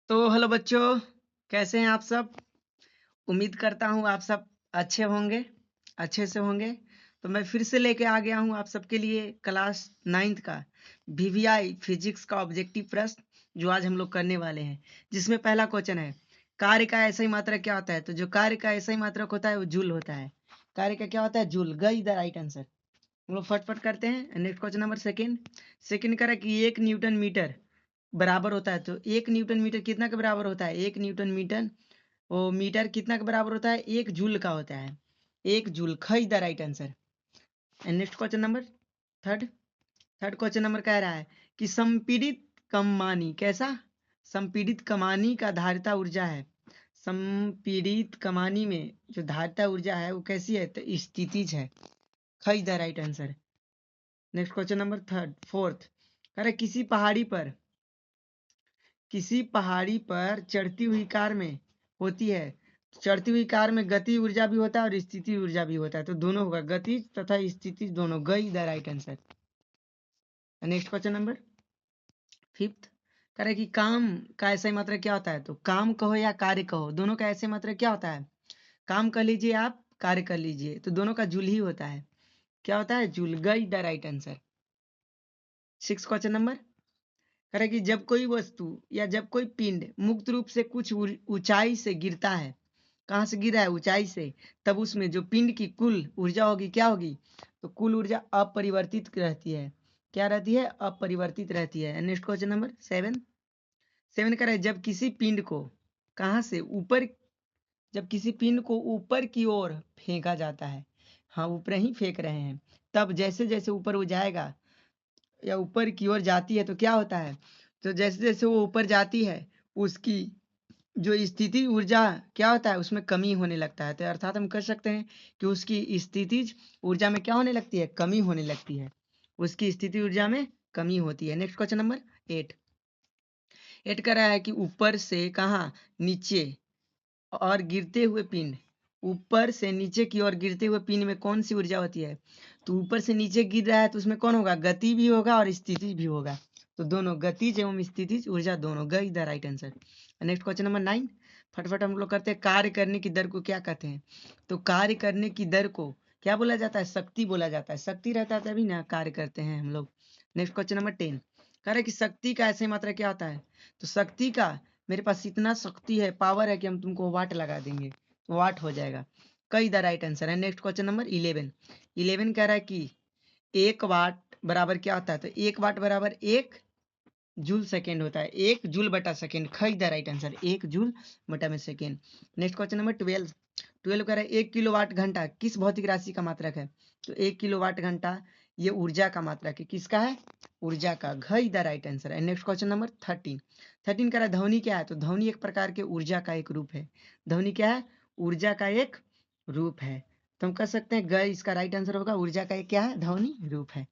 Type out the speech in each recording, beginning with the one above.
तो हेलो बच्चों, कैसे हैं आप सब। उम्मीद करता हूँ आप सब अच्छे होंगे, अच्छे से होंगे। तो मैं फिर से लेके आ गया हूँ आप सबके लिए क्लास 9th का वीवीआई फिजिक्स का ऑब्जेक्टिव प्रश्न, जो आज हम लोग करने वाले हैं। जिसमें पहला क्वेश्चन है, कार्य का ऐसा ही मात्रक क्या होता है। तो जो कार्य का ऐसा ही मात्रक होता है वो जूल होता है। कार्य का क्या होता है? जूल। गई द राइट आंसर। हम लोग फटफट करते हैं। नेक्स्ट क्वेश्चन नंबर सेकेंड करा कि 1 न्यूटन मीटर बराबर होता है। तो 1 न्यूटन मीटर कितना के बराबर होता है? 1 न्यूटन मीटर वो मीटर कितना के बराबर होता है? 1 जूल का होता है। 1 जूल। ख the right answer. And next question number third third question number कह रहा है कि संपीड़ित कमानी कैसा? संपीड़ित कमानी का धारिता ऊर्जा है। संपीड़ित कमानी में जो धारिता ऊर्जा है वो कैसी है? तो स्थितिज है। ख the right answer. Next question number fourth कह रहा है किसी पहाड़ी पर चढ़ती हुई कार में होती है। चढ़ती हुई कार में गति ऊर्जा भी होता है और स्थिति ऊर्जा भी होता है। तो दोनों होगा, गति तथा स्थिति दोनों। गई the right answer. Next question number fifth कह रहे कि काम का ऐसा ही मात्रा क्या होता है। तो काम कहो या कार्य कहो, दोनों का ऐसे मात्रा क्या होता है? काम कर लीजिए आप, कार्य कर लीजिए, तो दोनों का जूल ही होता है। क्या होता है? जूल। गई the right answer. Six question number कह रहे कि जब कोई वस्तु या जब कोई पिंड मुक्त रूप से कुछ ऊंचाई से गिरता है, कहाँ से गिर रहा है? ऊंचाई से, तब उसमें जो पिंड की कुल ऊर्जा होगी क्या होगी? तो कुल ऊर्जा अपरिवर्तित रहती है। क्या रहती है? अपरिवर्तित रहती है। नेक्स्ट क्वेश्चन नंबर सेवन का है जब किसी पिंड को कहाँ से ऊपर जब किसी पिंड को ऊपर की ओर फेंका जाता है, हाँ ऊपर ही फेंक रहे हैं, तब जैसे जैसे ऊपर वो जाएगा या ऊपर की ओर जाती है तो क्या होता है? तो जैसे जैसे वो ऊपर जाती है उसकी जो स्थिति ऊर्जा क्या होता है? उसमें कमी होने लगता है। तो अर्थात हम कह सकते हैं कि उसकी स्थितिज ऊर्जा में क्या होने लगती है? कमी होने लगती है। उसकी स्थिति ऊर्जा में कमी होती है। Next question number eight eight कर रहा है कि ऊपर से कहाँ नीचे और गिरते हुए पिंड, ऊपर से नीचे की ओर गिरते हुए पिंड में कौन सी ऊर्जा होती है? तो ऊपर से नीचे गिर रहा है तो उसमें कौन होगा? गति भी होगा और स्थिति भी होगा। तो दोनों, गतिज एवं स्थितिज ऊर्जा दोनों। गई the right answer. Next question number 9 फटाफट हम लोग करते हैं। कार्य करने की दर को क्या कहते हैं? तो कार्य करने की दर को क्या बोला जाता है? शक्ति बोला जाता है। शक्ति रहता है तभी ना कार्य करते हैं हम लोग। नेक्स्ट क्वेश्चन नंबर 10 कह रहे कि शक्ति का ऐसे मात्रा क्या होता है? तो शक्ति का, मेरे पास इतना शक्ति है, पावर है कि हम तुमको वाट लगा देंगे, तो वाट हो जाएगा। कई द राइट आंसर है। नेक्स्ट क्वेश्चन नंबर 11 कह रहा है कि 1 वाट बराबर क्या होता है? तो 1 वाट बराबर 1 जूल सेकेंड होता है। 1 जूल/सेकेंड। खई the right answer. 1 joule second. Next question number 12 कह रहा है 1 किलोवाट घंटा किस भौतिक राशि का मात्रक है? तो 1 किलोवाट घंटा ये ऊर्जा का मात्रक है। किसका है? ऊर्जा का। घई द राइट आंसर है। नेक्स्ट क्वेश्चन नंबर 13 कह रहा है ध्वनि क्या है? तो ध्वनि एक प्रकार के ऊर्जा का एक रूप है। ध्वनि क्या है? ऊर्जा का एक रूप है। तो हम कह सकते हैं गई इसका राइट आंसर होगा। ऊर्जा का एक क्या है? ध्वनि रूप है।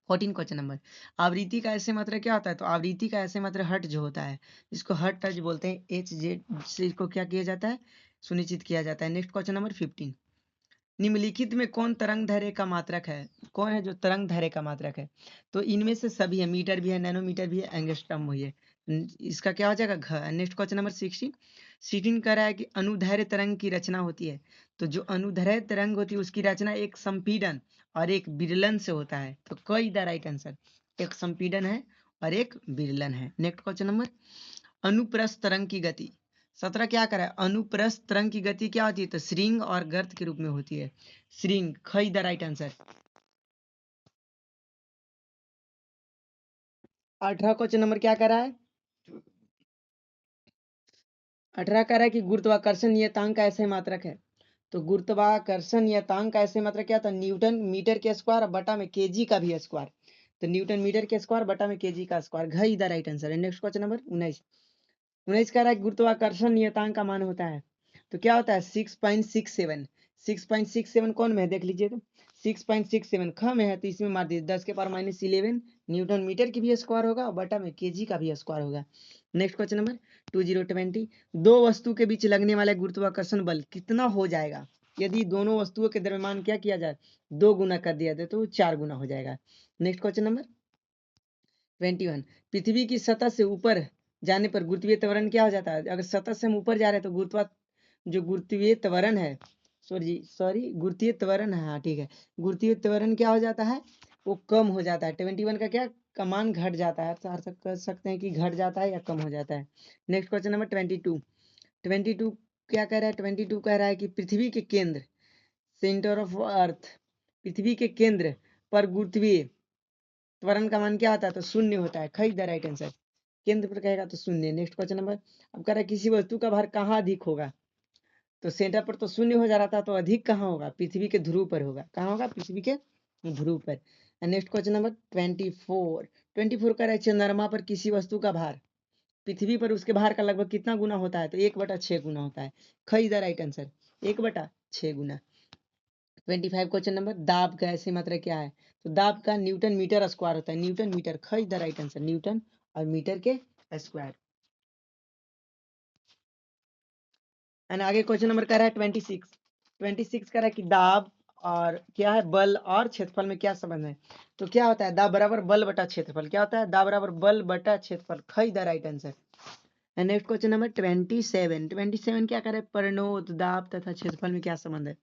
14 क्वेश्चन नंबर आवृत्ति का ऐसे मात्रा क्या होता है? तो आवृत्ति का ऐसे मात्रा हर्ट जो होता है, इसको हर्ट बोलते हैं। HZ से इसको क्या किया जाता है? सुनिश्चित किया जाता है। नेक्स्ट क्वेश्चन नंबर 15 निम्नलिखित में कौन तरंग दैर्घ्य का मात्रक है? कौन है जो तरंग दैर्घ्य का मात्रक है? तो इनमें से सभी है। मीटर भी है, नैनोमीटर भी है, एंगस्ट्रम भी है। इसका क्या हो जाएगा? घ। नेक्स्ट क्वेश्चन नंबर 16 कह रहा है कि अनुदैर्घ्य तरंग की रचना होती है। तो जो अनुदैर्घ्य तरंग होती है उसकी रचना एक संपीड़न और एक विरलन से होता है। तो कई द राइट आंसर। एक संपीड़न है और एक विरलन है। नेक्स्ट क्वेश्चन नंबर अनुप्रस्थ तरंग की गति 17 क्या करा है? अनुप्रस्थ तरंग की गति क्या होती है? तो श्रृंग और गर्त के रूप में होती है। श्रृंग। खई the right answer. 18 question number क्या करा है? 18 कह रहा है कि गुरुत्वाकर्षण नियतांक का ऐसे मात्रक है। तो गुरुत्वाकर्षण नियतांक का ऐसे मात्रक क्या था? न्यूटन मीटर के स्क्वायर बटा में केजी का भी स्क्वायर। तो न्यूटन मीटर के स्क्वायर बटा में केजी का square. Ghai the right answer है। नेक्स्ट क्वेश्चन नंबर 19 कह रहा है गुरुत्वाकर्षण नियतांक का मान होता है। तो क्या होता है? 6.67। 6.67 कौन में है? देख लीजिए। तो 6.67 ख में है तो इसमें मार दीजिए 10⁻11 न्यूटन मीटर की भी स्क्वायर होगा और बटा में केजी का भी स्क्वायर होगा। नेक्स्ट क्वेश्चन नंबर 2020 दो वस्तु के बीच लगने वाले गुरुत्वाकर्षण बल कितना हो जाएगा यदि दोनों वस्तुओं के द्रव्यमान क्या किया जाए? 2 गुना कर दिया जाए तो 4 गुना हो जाएगा। नेक्स्ट क्वेश्चन नंबर 21 पृथ्वी की सतह से ऊपर जाने पर गुरुत्वीय त्वरण क्या हो जाता है? अगर सतह से हम ऊपर जा रहे हैं तो गुरुत्वीय त्वरण है, गुरुत्वीय त्वरण है, हाँ ठीक है, गुरुत्वीय त्वरण क्या हो जाता है? वो कम हो जाता है। 21 का क्या कमान घट जाता है, तो अर्थ कर सकते हैं कि घट जाता है या कम हो जाता है। नेक्स्ट क्वेश्चन नंबर 22 क्या कह रहा है? 22 कह रहा है कि पृथ्वी के केंद्र, सेंटर ऑफ अर्थ, पृथ्वी के केंद्र पर गुरुत्वीय त्वरण का मान क्या होता है? तो शून्य होता है। खई द राइट आंसर, केंद्र पर कहेगा तो शून्य। नेक्स्ट क्वेश्चन नंबर, अब कह रहा है किसी वस्तु का भार कहाँ अधिक होगा? तो सेंटर पर तो शून्य हो जा रहा था, तो अधिक कहाँ होगा? पृथ्वी के ध्रुव पर होगा। कहाँ होगा? पृथ्वी के ध्रुव पर। नेक्स्ट क्वेश्चन नंबर 24 कह रहा है चंद्रमा पर किसी वस्तु का भार पृथ्वी पर उसके भार का लगभग कितना गुना होता है? तो 1/6 गुना होता है। खई the right answer, 1/6 Guna. 25 question number, दाब का ऐसी मात्रा क्या है? तो दाब का न्यूटन मीटर स्क्वायर होता है। न्यूटन मीटर, खई द राइट आंसर, न्यूटन और मीटर के स्क्वायर। एंड आगे क्वेश्चन नंबर कह रहा है 26 कह रहा है कि दाब और क्या है? बल और क्षेत्रफल में क्या संबंध है? तो क्या होता है? दाब बराबर बल बटा क्षेत्रफल। क्या होता है? दाब बराबर बल बटा क्षेत्रफल। खई the right answer. And next question number 27 क्या करे? प्रणोद, दाब तथा क्षेत्रफल में क्या संबंध है?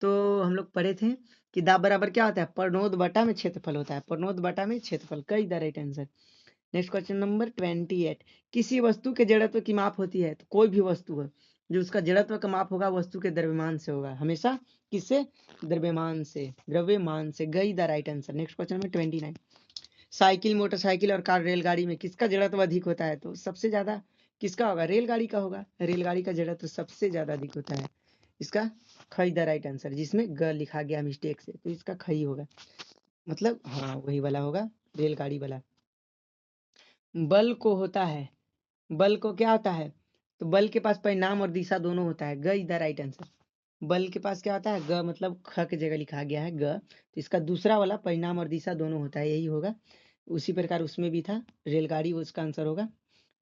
तो हम लोग पढ़े थे कि दाब बराबर क्या होता है? प्रणोद बटा में क्षेत्रफल होता है। प्रणोद बटा में क्षेत्रफल। कई the right answer. Next question number 28, किसी वस्तु के जड़त्व की माप होती है? तो कोई भी वस्तु है जो उसका जड़त्व का माप होगा वस्तु के द्रव्यमान से होगा। हमेशा किससे? द्रव्यमान से। गई the right answer. Next question number 29, cycle, motorcycle और कार, रेलगाड़ी में किसका जड़त्व अधिक होता है? तो सबसे ज्यादा किसका होगा? रेलगाड़ी का होगा। रेलगाड़ी का जड़त्व सबसे ज्यादा अधिक होता है। इसका खई द राइट आंसर, जिसमें ग लिखा गया मिस्टेक से, तो इसका खई होगा, मतलब हाँ वही वाला होगा, रेलगाड़ी वाला। बल को होता है, बल को क्या होता है? तो बल के पास परिणाम और दिशा दोनों होता है। ग इज द राइट आंसर। बल के पास क्या होता है? ग, मतलब ख की जगह लिखा गया है ग, तो इसका दूसरा वाला परिणाम और दिशा दोनों होता है, यही होगा। उसी प्रकार उसमें भी था, रेलगाड़ी उसका आंसर होगा।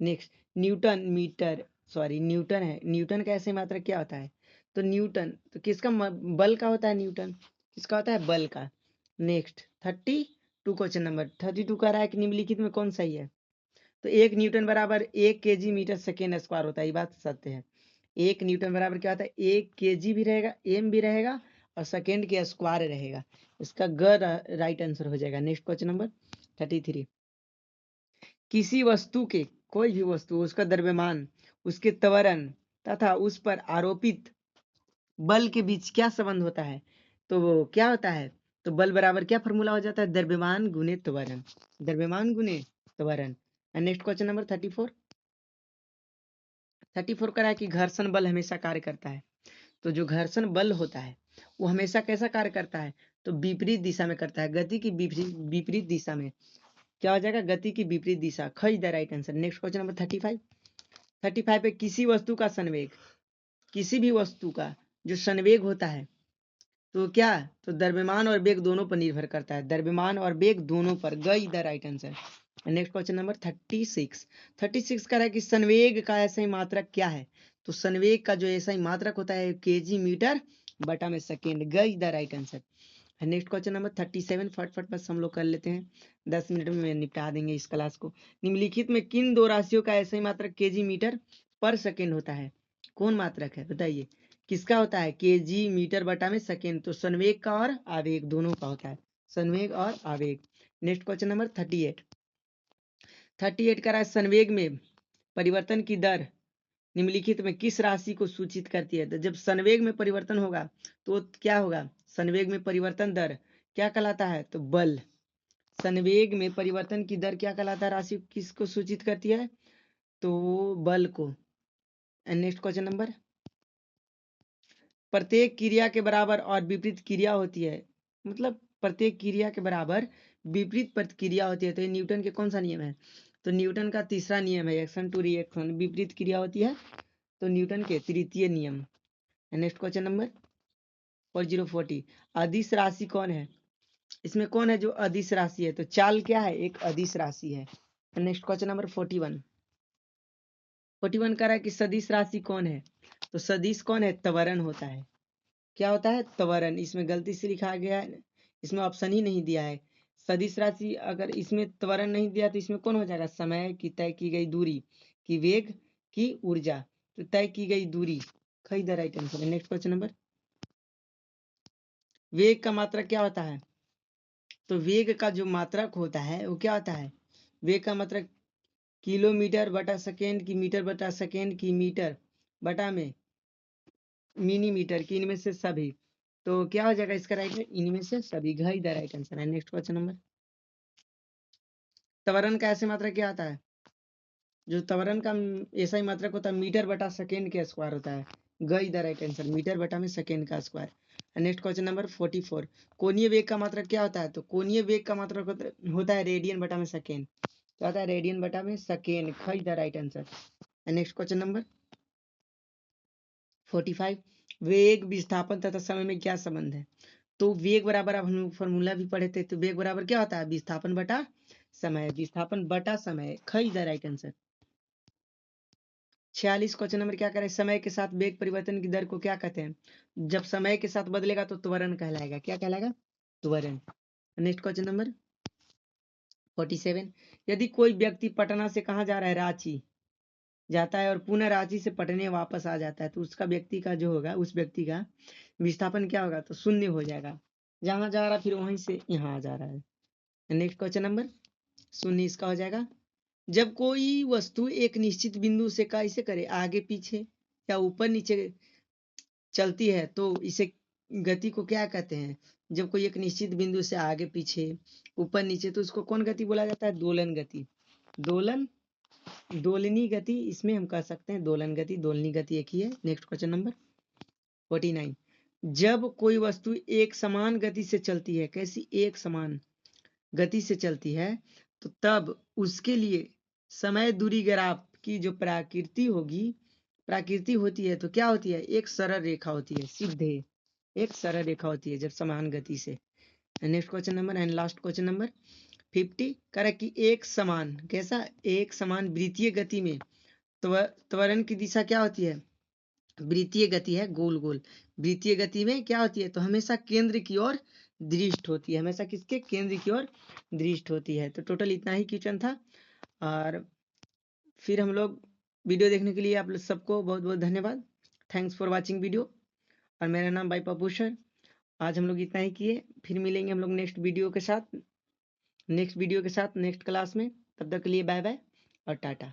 नेक्स्ट, न्यूटन मीटर, न्यूटन है। न्यूटन का ऐसे मात्रक क्या होता है? तो न्यूटन तो किसका बल का होता है? न्यूटन किसका होता है? बल का। नेक्स्ट 32 क्वेश्चन नंबर 32 कह रहा है कि निम्नलिखित में कौन सही है? तो 1 न्यूटन बराबर 1 kg मीटर सेकेंड स्क्वायर होता है। ये बात सत्य है। 1 न्यूटन बराबर क्या होता है? 1 kg भी रहेगा, एम भी रहेगा और सेकेंड के स्क्वायर रहेगा। इसका ग राइट आंसर हो जाएगा। नेक्स्ट क्वेश्चन नंबर 33, किसी वस्तु के, कोई भी वस्तु, उसका द्रव्यमान, उसके त्वरण तथा उस पर आरोपित बल के बीच क्या संबंध होता है? तो वो क्या होता है? तो बल बराबर क्या फॉर्मूला हो जाता है? द्रव्यमान गुने त्वरण। द्रव्यमान गुने त्वरण। नेक्स्ट क्वेश्चन नंबर 34 करा है कि घर्षण बल हमेशा कार्य करता है। तो जो घर्षण बल होता है वो हमेशा कैसा कार्य करता है? तो विपरीत दिशा में करता है, गति की विपरीत दिशा में। क्या हो जाएगा? गति की विपरीत दिशा। खई the right answer. Next question number 35 पे किसी वस्तु का संवेग, किसी भी वस्तु का जो संवेग होता है तो क्या? तो द्रव्यमान और वेग दोनों पर निर्भर करता है। द्रव्यमान और वेग दोनों पर। गई the right answer. Next question number 36 कह रहा है कि संवेग का ऐसा ही मात्रक क्या है? तो संवेग का जो ऐसा ही मात्रक होता है kg मीटर बटा में सेकेंड। गई the right answer. Next question number 37, फटफट बस हम लोग कर लेते हैं, 10 मिनट में निपटा देंगे इस क्लास को। निम्नलिखित में किन दो राशियों का ऐसा ही मात्रक kg मीटर पर सेकेंड होता है? कौन मात्रक है बताइए? किसका होता है? kg मीटर बटा में सेकेंड। तो संवेग का और आवेग दोनों का होता है, संवेग और आवेग। नेक्स्ट क्वेश्चन नंबर 38 का संवेग में परिवर्तन की दर निम्नलिखित में किस राशि को सूचित करती है? तो जब संवेग में परिवर्तन होगा तो क्या होगा? संवेग में परिवर्तन दर क्या कहलाता है? तो बल। संवेग में परिवर्तन की दर क्या कहलाता है? राशि किसको सूचित करती है? तो बल को। नेक्स्ट क्वेश्चन नंबर, प्रत्येक क्रिया के बराबर और विपरीत क्रिया होती है, मतलब प्रत्येक क्रिया के बराबर विपरीत प्रतिक्रिया होती है, तो ये न्यूटन के कौन सा नियम है? तो न्यूटन का तीसरा नियम है, एक्शन टू रिएक्शन। विपरीत क्रिया होती है तो न्यूटन के तृतीय नियम। नेक्स्ट क्वेश्चन नंबर 4040, अदिश राशि कौन है? इसमें कौन है जो अदिश राशि है? तो चाल क्या है? एक अदिश राशि है। नेक्स्ट क्वेश्चन नंबर 41 कह रहा है कि सदिश राशि कौन है? तो सदिश कौन है? त्वरण होता है। क्या होता है? त्वरण। इसमें गलती से लिखा गया है, इसमें ऑप्शन ही नहीं दिया है। सदिश राशि अगर इसमें त्वरण नहीं दिया तो इसमें कौन हो जाएगा? समय की तय की गई दूरी की वेग की ऊर्जा, तो तय की गई दूरी खई द राइट आंसर है। नेक्स्ट क्वेश्चन नंबर, वेग का मात्रक क्या होता है? तो वेग का जो मात्रक होता है वो क्या होता है? वेग का मात्रक किलोमीटर बटा सेकेंड की मीटर बटा सेकेंड की मीटर बटा में मिलीमीटर की, इनमें से सभी। तो क्या हो जाएगा इसका राइट में? इनमें से सभी, घ द राइट आंसर है। नेक्स्ट क्वेश्चन नंबर, त्वरण का ऐसे मात्रक क्या आता है? जो त्वरण का ऐसा ही मात्रक होता है मीटर बटा सेकेंड के स्क्वायर होता है। ग द राइट आंसर, मीटर बटा में सेकेंड का स्क्वायर। नेक्स्ट क्वेश्चन नंबर 44, कोणीय वेग का मात्रक क्या होता है? तो कोणीय वेग का मात्रक होता है रेडियन बटा में सेकेंड, तो आता है रेडियन बटा में सेकेंड, ख the right answer. Next question number 45, वेग विस्थापन तथा समय में क्या संबंध है? तो वेग बराबर, अब हम फॉर्मूला भी पढ़े थे, तो वेग बराबर क्या होता है? विस्थापन बटा समय, विस्थापन बटा समय, ख the right answer. 46 question number क्या करें? समय के साथ वेग परिवर्तन की दर को क्या कहते हैं? जब समय के साथ बदलेगा तो त्वरण कहलाएगा। क्या कहलाएगा? त्वरण। नेक्स्ट क्वेश्चन नंबर 47, यदि कोई व्यक्ति पटना से कहाँ जा रहा है? रांची जाता है और पुनः रांची से पटने वापस आ जाता है, तो उसका व्यक्ति का जो होगा, उस व्यक्ति का विस्थापन क्या होगा? तो शून्य हो जाएगा। जहां जा रहा फिर वहीं से यहाँ आ जा रहा है। नेक्स्ट क्वेश्चन नंबर शून्य इसका हो जाएगा। जब कोई वस्तु एक निश्चित बिंदु से कैसे करे, आगे पीछे या ऊपर नीचे चलती है, तो इसे गति को क्या कहते हैं? जब कोई एक निश्चित बिंदु से आगे पीछे ऊपर नीचे, तो उसको कौन गति बोला जाता है? दोलन गति। दोलन, दोलनी गति, इसमें हम कह सकते हैं दोलन गति, दोलनी गति एक ही है। नेक्स्ट क्वेश्चन नंबर 49, जब कोई वस्तु एक समान गति से चलती है, कैसी? एक समान गति से चलती है, तो तब उसके लिए समय दूरी ग्राफ की जो प्रकृति होगी, प्रकृति होती है, तो क्या होती है? एक सरल रेखा होती है, सीधे एक सरल रेखा होती है जब समान गति से। Next question number and last question number 50, correct कि एक समान, कैसा? एक समान वृत्तीय गति में त्वरण की दिशा क्या होती है? वृत्तीय गति है, गोल गोल। वृत्तीय गति में क्या होती है? तो हमेशा केंद्र की ओर दृष्ट होती है, हमेशा किसके? केंद्र की ओर दृष्ट होती है। तो टोटल इतना ही क्वेश्चन था। और फिर हम लोग वीडियो देखने के लिए आप लोग सबको बहुत बहुत धन्यवाद। Thanks for watching video. और मेरा नाम भाई पप्पू सर। आज हम लोग इतना ही किए, फिर मिलेंगे हम लोग नेक्स्ट वीडियो के साथ, नेक्स्ट क्लास में। तब तक के लिए बाय बाय और टाटा।